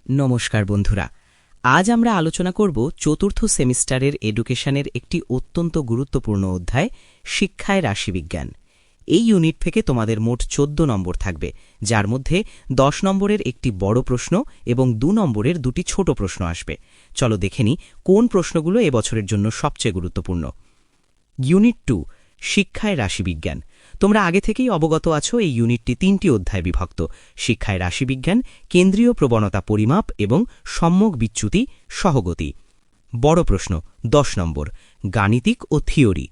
নমস্কার বন্ধুরা, আজ আমরা আলোচনা করব চতুর্থ সেমিস্টারের এডুকেশনের একটি অত্যন্ত গুরুত্বপূর্ণ অধ্যায়, শিক্ষায় রাশিবিজ্ঞান। এই ইউনিট থেকে তোমাদের মোট 14 নম্বর থাকবে, যার মধ্যে 10 নম্বরের একটি বড় প্রশ্ন এবং 2 নম্বরের দুটি ছোট প্রশ্ন আসবে। চলো দেখে নিই কোন প্রশ্নগুলো এবছরের জন্য সবচেয়ে গুরুত্বপূর্ণ। ইউনিট 2, শিক্ষায় রাশিবিজ্ঞান। তোমরা আগে থেকেই অবগত আছো এই ইউনিটটি 3টি অধ্যায়ে বিভক্ত: শিক্ষায় রাশিবিজ্ঞান, কেন্দ্রীয় প্রবণতা পরিমাপ এবং সম্যক বিচ্যুতি সহগতি। বড় প্রশ্ন 10 নম্বর, গাণিতিক ও থিওরি।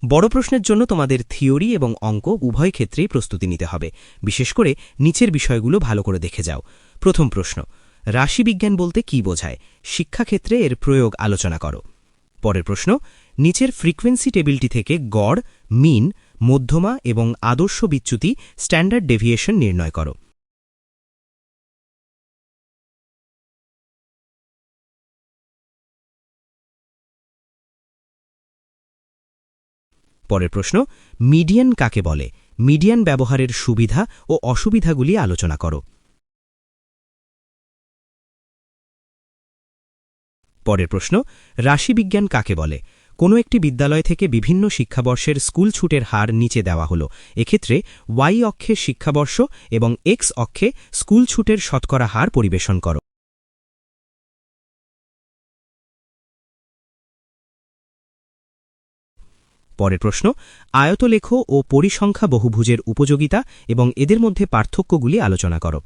বড় প্রশ্নের জন্য তোমাদের থিওরি এবং অঙ্ক উভয় ক্ষেত্রেই প্রস্তুতি নিতে হবে। বিশেষ করে নিচের বিষয়গুলো ভালো করে দেখে যাও। প্রথম প্রশ্ন, রাশিবিজ্ঞান বলতে কি বোঝায়? শিক্ষাক্ষেত্রে এর প্রয়োগ আলোচনা করো। পরের প্রশ্ন, নিচের ফ্রিকোয়েন্সি টেবিলটি থেকে গড়, মিন, মধ্যমা এবং আদর্শ বিচ্যুতি স্ট্যান্ডার্ড ডেভিয়েশন নির্ণয় করো। পরের প্রশ্ন, মিডিয়ান কাকে বলে? মিডিয়ান ব্যবহারের সুবিধা ও অসুবিধাগুলি আলোচনা করো। পরের প্রশ্ন, রাশিবিজ্ঞান কাকে বলে? কোনো একটি বিদ্যালয় থেকে বিভিন্ন শিক্ষাবর্ষের স্কুল ছুটের হার নিচে দেওয়া হল। এক্ষেত্রে ওয়াই অক্ষে শিক্ষাবর্ষ এবং এক্স অক্ষে স্কুল ছুটের শতকরা হার পরিবেশন করো। পরের প্রশ্ন, আয়তলেখ ও পরিসংখ্যা বহুভুজের উপযোগিতা এবং এদের মধ্যে পার্থক্যগুলি আলোচনা করো।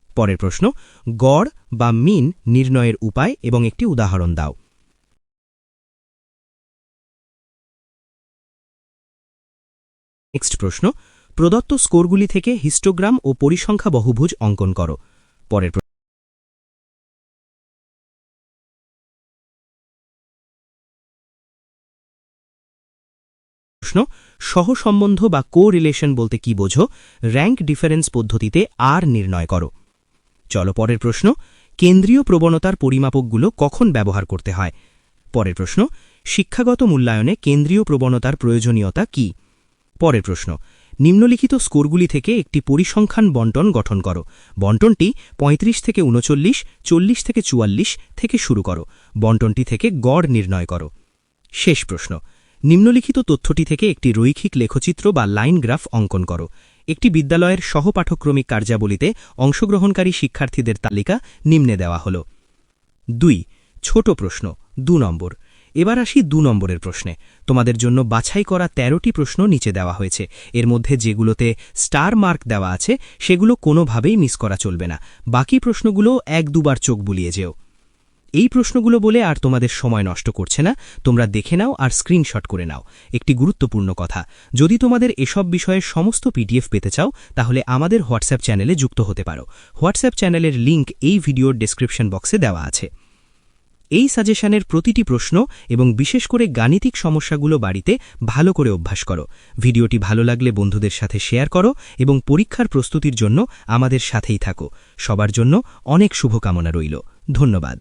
পরের প্রশ্ন, গড় বা মিন নির্ণয়ের উপায় এবং একটি উদাহরণ দাও। নেক্সট প্রশ্ন, প্রদত্ত স্কোরগুলি থেকে হিস্টোগ্রাম ও পরিসংখ্যা বহুভুজ অঙ্কন করো। পরের প্রশ্ন, সহসম্বন্ধ বা কো রিলেশন বলতে কি বোঝো? র্যাঙ্ক ডিফারেন্স পদ্ধতিতে আর নির্ণয় করো। চলো পরের প্রশ্ন, কেন্দ্রীয় প্রবণতার পরিমাপকগুলো কখন ব্যবহার করতে হয়? পরের প্রশ্ন, শিক্ষাগত মূল্যায়নে কেন্দ্রীয় প্রবণতার প্রয়োজনীয়তা কি? পরের প্রশ্ন, নিম্নলিখিত স্কোরগুলি থেকে একটি পরিসংখ্যান বন্টন গঠন করো। বন্টনটি 35 থেকে 39, 40 থেকে 44 থেকে শুরু করো। বন্টনটি থেকে গড় নির্ণয় করো। শেষ প্রশ্ন, নিম্নলিখিত তথ্যটি থেকে একটি রৈখিক লেখচিত্র বা লাইন গ্রাফ অঙ্কন করো। একটি বিদ্যালয়ের সহপাঠক্রমিক কার্যাবলীতে অংশগ্রহণকারী শিক্ষার্থীদের তালিকা নিম্নে দেওয়া হল। 2, ছোট প্রশ্ন 2 নম্বর। এবার আসি 2 নম্বরের প্রশ্নে। তোমাদের জন্য বাছাই করা 13টি প্রশ্ন নিচে দেওয়া হয়েছে। এর মধ্যে যেগুলোতে স্টার মার্ক দেওয়া আছে সেগুলো কোনোভাবেই মিস করা চলবে না। বাকি প্রশ্নগুলো 1-2 বার চোখ বুলিয়ে যেও। এই প্রশ্নগুলো বলে আর তোমাদের সময় নষ্ট করছে না, তোমরা দেখে নাও আর স্ক্রিনশট করে নাও। একটি গুরুত্বপূর্ণ কথা, যদি তোমাদের এসব বিষয়ের সমস্ত পিডিএফ পেতে চাও তাহলে আমাদের হোয়াটসঅ্যাপ চ্যানেলে যুক্ত হতে পারো। হোয়াটসঅ্যাপ চ্যানেলের লিঙ্ক এই ভিডিওর ডেসক্রিপশন বক্সে দেওয়া আছে। এই সাজেশনের প্রতিটি প্রশ্ন এবং বিশেষ করে গাণিতিক সমস্যাগুলো বাড়িতে ভালো করে অভ্যাস করো। ভিডিওটি ভালো লাগলে বন্ধুদের সাথে শেয়ার করো এবং পরীক্ষার প্রস্তুতির জন্য আমাদের সাথেই থাকো। সবার জন্য অনেক শুভকামনা রইল। ধন্যবাদ।